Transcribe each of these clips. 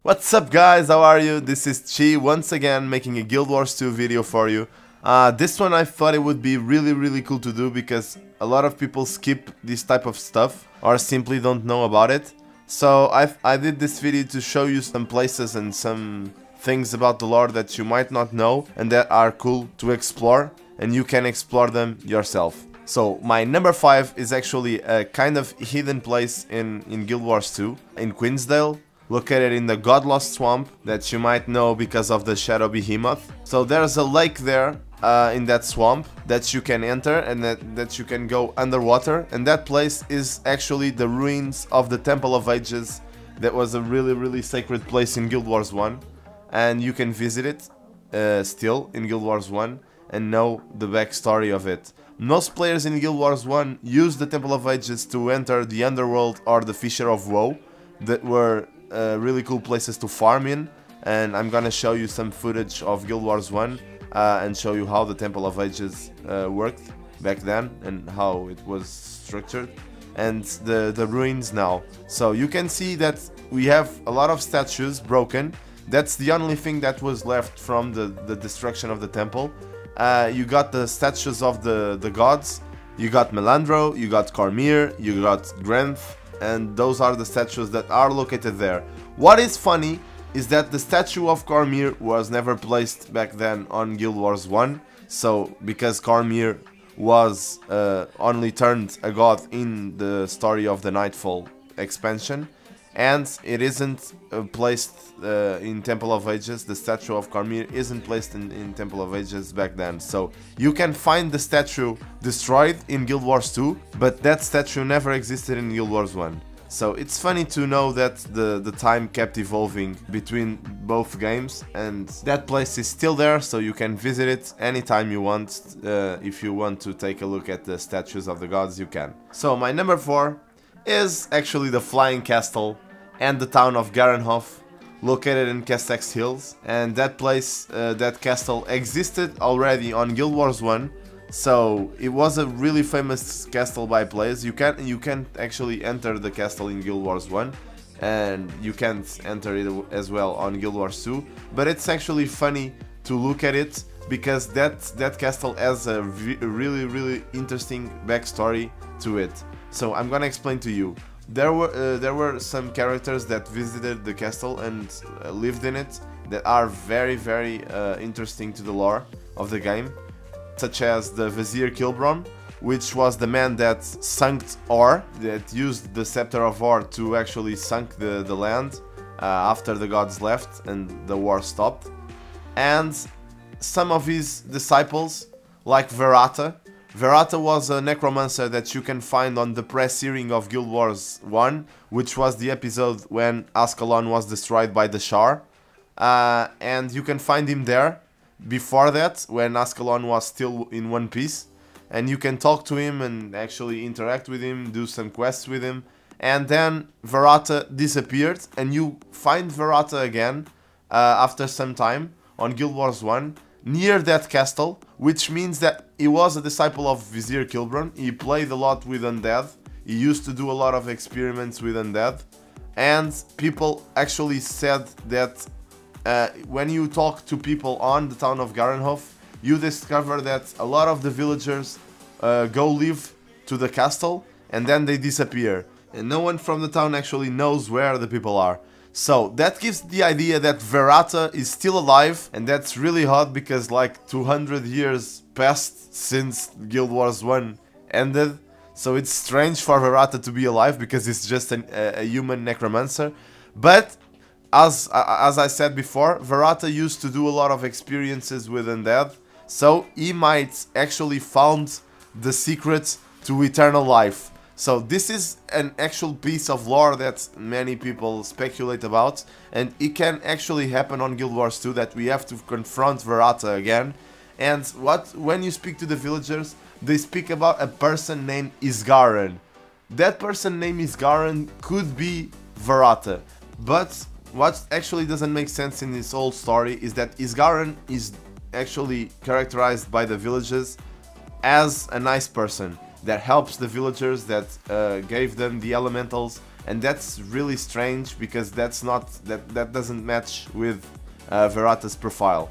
What's up guys, how are you? This is Chi once again making a Guild Wars 2 video for you. This one I thought it would be really cool to do because a lot of people skip this type of stuff or simply don't know about it. So I did this video to show you some places and some things about the lore that you might not know and that are cool to explore, and you can explore them yourself. So my number 5 is actually a kind of hidden place in Guild Wars 2 in Queensdale, located in the Godlost Swamp that you might know because of the Shadow Behemoth. So there's a lake there in that swamp that you can enter and that you can go underwater, and that place is actually the ruins of the Temple of Ages. That was a really sacred place in Guild Wars 1, and you can visit it still in Guild Wars 1 and know the backstory of it. Most players in Guild Wars 1 use the Temple of Ages to enter the Underworld or the Fissure of Woe, that were really cool places to farm in, and I'm gonna show you some footage of Guild Wars 1 and show you how the Temple of Ages worked back then and how it was structured, and the ruins now. So you can see that we have a lot of statues broken. That's the only thing that was left from the destruction of the temple. You got the statues of the gods, you got Melandro, you got Cormyr, you got Grenth, and those are the statues that are located there. What is funny is that the statue of Cormyr was never placed back then on Guild Wars 1, so because Cormyr was only turned a god in the story of the Nightfall expansion, and it isn't placed in Temple of Ages. The statue of Cormyr isn't placed in Temple of Ages back then. So you can find the statue destroyed in Guild Wars 2, but that statue never existed in Guild Wars 1. So it's funny to know that the time kept evolving between both games, and that place is still there, so you can visit it anytime you want. If you want to take a look at the statues of the gods, you can. So my number 4 is actually the Flying Castle and the town of Garenhof, located in Castex Hills. And that place, that castle existed already on Guild Wars 1, so it was a really famous castle by players. You can't actually enter the castle in Guild Wars 1, and you can't enter it as well on Guild Wars 2, but it's actually funny to look at it because that castle has a really interesting backstory to it. So I'm gonna explain to you. There were some characters that visited the castle and lived in it that are very interesting to the lore of the game, such as the Vizier Kilbron, which was the man that sunk Or, that used the Scepter of Or to actually sunk the land after the gods left and the war stopped, and some of his disciples like Verata. Verata was a necromancer that you can find on the press hearing of Guild Wars 1, which was the episode when Ascalon was destroyed by the Shar. And you can find him there before that, when Ascalon was still in one piece. And you can talk to him and actually interact with him, do some quests with him. And then Verata disappeared, and you find Verata again after some time on Guild Wars 1, near that castle, which means that he was a disciple of Vizier Kilbron. He played a lot with undead, he used to do a lot of experiments with undead, and people actually said that when you talk to people on the town of Garenhof, you discover that a lot of the villagers go live to the castle and then they disappear, and no one from the town actually knows where the people are. So that gives the idea that Verata is still alive, and that's really odd because like 200 years passed since Guild Wars 1 ended. So it's strange for Verata to be alive because it's just a human necromancer. But as I said before, Verata used to do a lot of experiences with undead, so he might actually found the secret to eternal life. So this is an actual piece of lore that many people speculate about, and it can actually happen on Guild Wars 2, that we have to confront Verata again. And when you speak to the villagers, they speak about a person named Isgaren. That person named Isgaren could be Verata, but what actually doesn't make sense in this whole story is that Isgaren is actually characterized by the villagers as a nice person that helps the villagers, that gave them the elementals, and that's really strange because that doesn't match with Verata's profile.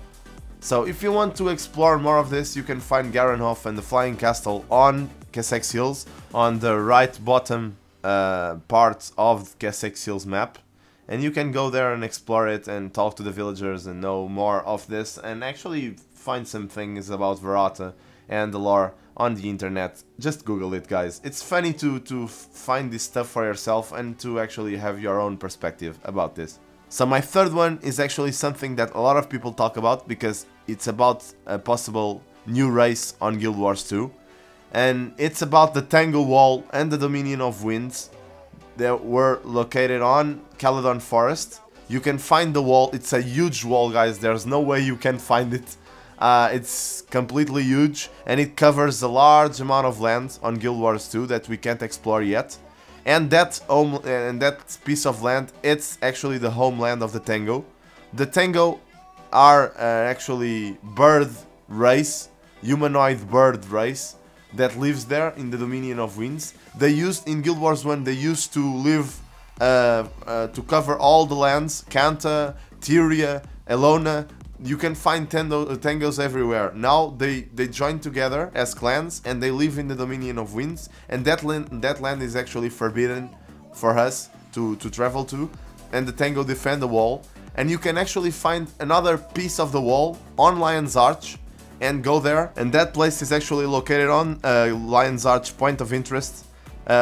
So if you want to explore more of this, you can find Garenhof and the Flying Castle on Kessex Hills, on the right bottom part of Kessex Hills map. And you can go there and explore it and talk to the villagers and know more of this and actually find some things about Verata and the lore on the internet. Just Google it, guys. It's funny to find this stuff for yourself and to actually have your own perspective about this. So my third one is actually something that a lot of people talk about because it's about a possible new race on Guild Wars 2. And it's about the Tango Wall and the Dominion of Winds that were located on Caledon Forest. You can find the wall. It's a huge wall, guys. There's no way you can find it. It's completely huge and it covers a large amount of land on Guild Wars 2 that we can't explore yet. And that piece of land, it's actually the homeland of the Tango. The Tango are actually bird race, humanoid bird race that lives there in the Dominion of Winds. They used, in Guild Wars 1, they used to live, to cover all the lands, Kanta, Tyria, Elona. You can find Tangos everywhere. Now they join together as clans and they live in the Dominion of Winds, and that land is actually forbidden for us to travel to, and the Tango defend the wall. And you can actually find another piece of the wall on Lion's Arch and go there, and that place is actually located on Lion's Arch point of interest,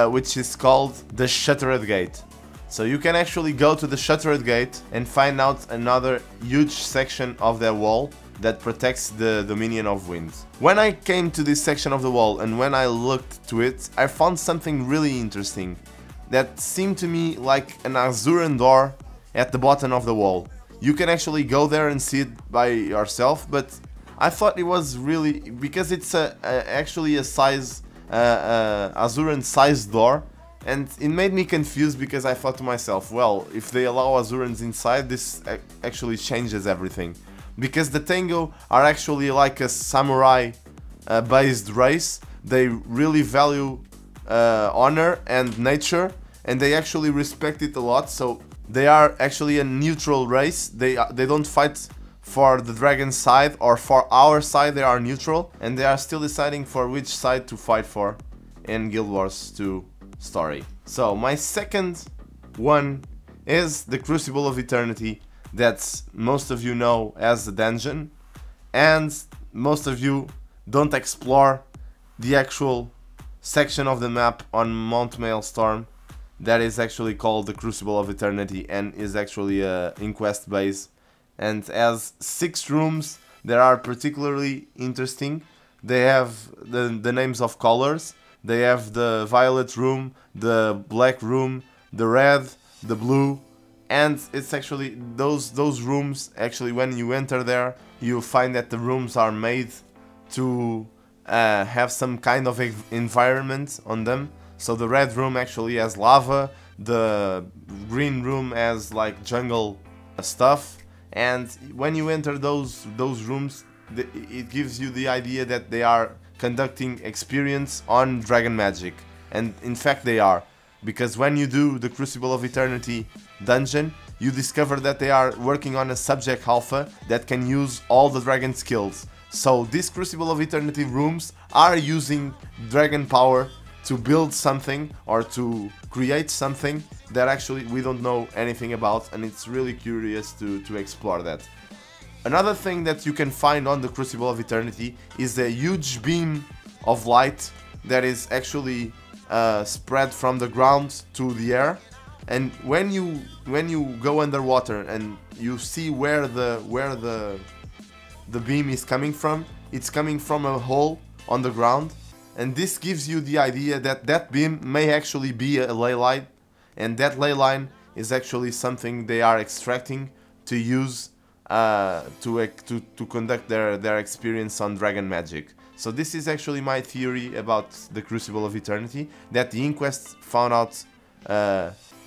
which is called the Shuttered Gate. So you can actually go to the Shuttered Gate and find out another huge section of that wall that protects the Dominion of Winds. When I came to this section of the wall and when I looked to it, I found something really interesting that seemed to me like an Azuran door at the bottom of the wall. You can actually go there and see it by yourself, but I thought it was really, because it's actually a size, Azuran sized door, and it made me confused because I thought to myself, well, if they allow Azurans inside, this actually changes everything. Because the Tango are actually like a samurai based race. They really value honor and nature, and they actually respect it a lot. So they are actually a neutral race. They don't fight for the dragon side or for our side. They are neutral, and they are still deciding for which side to fight for in Guild Wars 2 story. So my second one is the Crucible of Eternity, that most of you know as the dungeon, and most of you don't explore the actual section of the map on Mount Maelstrom that is actually called the Crucible of Eternity and is actually a inquest base, and has 6 rooms that are particularly interesting. They have the names of colors. They have the violet room, the black room, the red, the blue, and it's actually those rooms. Actually, when you enter there, you find that the rooms are made to have some kind of environment on them. So the red room actually has lava, the green room has like jungle stuff, and when you enter those rooms, it gives you the idea that they are conducting experience on dragon magic, and in fact they are, because when you do the Crucible of Eternity dungeon, you discover that they are working on a subject alpha that can use all the dragon skills. So these Crucible of Eternity rooms are using dragon power to build something or to create something that actually we don't know anything about, and it's really curious to explore that. Another thing that you can find on the Crucible of Eternity is a huge beam of light that is actually spread from the ground to the air. And when you go underwater and you see where the beam is coming from, it's coming from a hole on the ground, and this gives you the idea that that beam may actually be a ley line, and that ley line is actually something they are extracting to use to conduct their experience on dragon magic. So this is actually my theory about the Crucible of Eternity, that the Inquest found out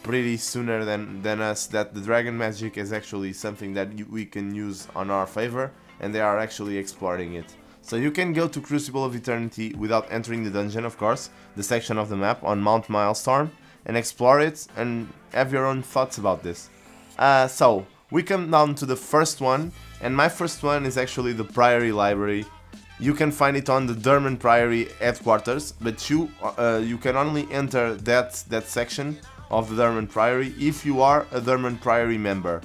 pretty sooner than us that the dragon magic is actually something that we can use on our favor, and they are actually exploring it. So you can go to Crucible of Eternity without entering the dungeon, of course, the section of the map on Mount Maelstrom, and explore it and have your own thoughts about this. So we come down to the first one, and my first one is actually the Priory Library. You can find it on the Derman Priory headquarters, but you can only enter that section of the Derman Priory if you are a Derman Priory member.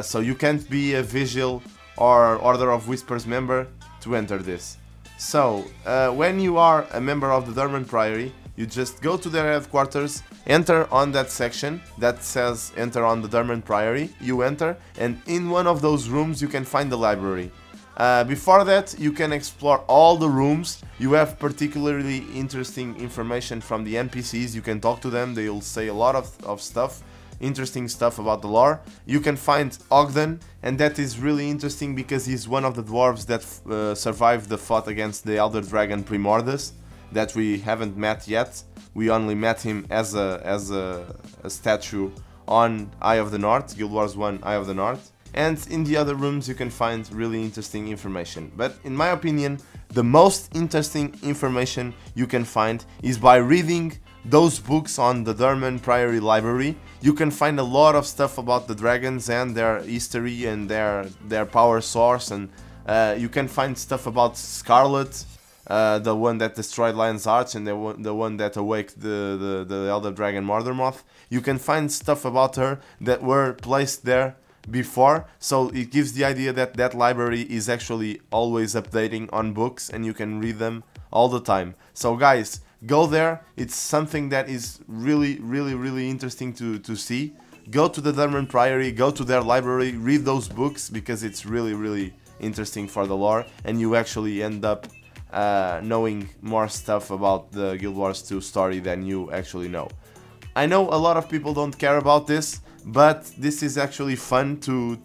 So you can't be a Vigil or Order of Whispers member to enter this. So when you are a member of the Derman Priory, you just go to their headquarters, enter on that section that says enter on the Derman Priory, you enter, and in one of those rooms you can find the library. Before that, you can explore all the rooms. You have particularly interesting information from the NPCs. You can talk to them, they'll say a lot of stuff, interesting stuff about the lore. You can find Ogden, and that is really interesting because he's one of the dwarves that survived the fight against the Elder Dragon Primordus that we haven't met yet. We only met him as a statue on Eye of the North, Guild Wars 1 Eye of the North. And in the other rooms you can find really interesting information. But in my opinion, the most interesting information you can find is by reading those books on the Derman Priory Library. You can find a lot of stuff about the dragons and their history and their power source, and you can find stuff about Scarlet, the one that destroyed Lion's Arch and the one that awaked the Elder Dragon Mordermoth. You can find stuff about her that were placed there before, so it gives the idea that that library is actually always updating on books and you can read them all the time. So guys, go there. It's something that is really interesting to see. Go to the Derman Priory, go to their library, read those books because it's really interesting for the lore, and you actually end up knowing more stuff about the Guild Wars 2 story than you actually know. I know a lot of people don't care about this, but this is actually fun to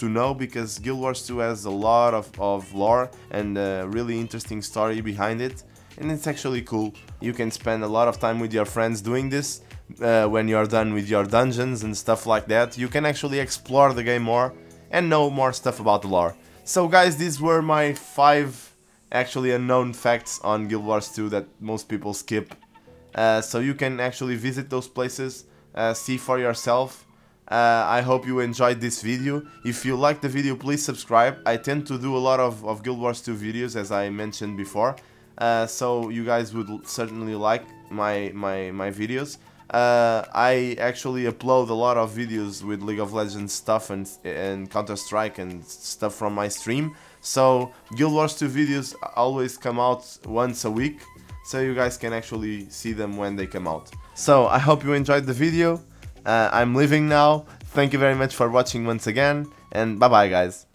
know because Guild Wars 2 has a lot of lore and a really interesting story behind it, and it's actually cool. You can spend a lot of time with your friends doing this. When you're done with your dungeons and stuff like that, you can actually explore the game more and know more stuff about the lore. So guys, these were my 5 actually unknown facts on Guild Wars 2 that most people skip. So you can actually visit those places, see for yourself. I hope you enjoyed this video. If you liked the video, please subscribe. I tend to do a lot of Guild Wars 2 videos, as I mentioned before, so you guys would certainly like my videos. I actually upload a lot of videos with League of Legends stuff and Counter-Strike and stuff from my stream, so Guild Wars 2 videos always come out once a week, so you guys can actually see them when they come out. So I hope you enjoyed the video. I'm leaving now. Thank you very much for watching once again, and bye bye guys.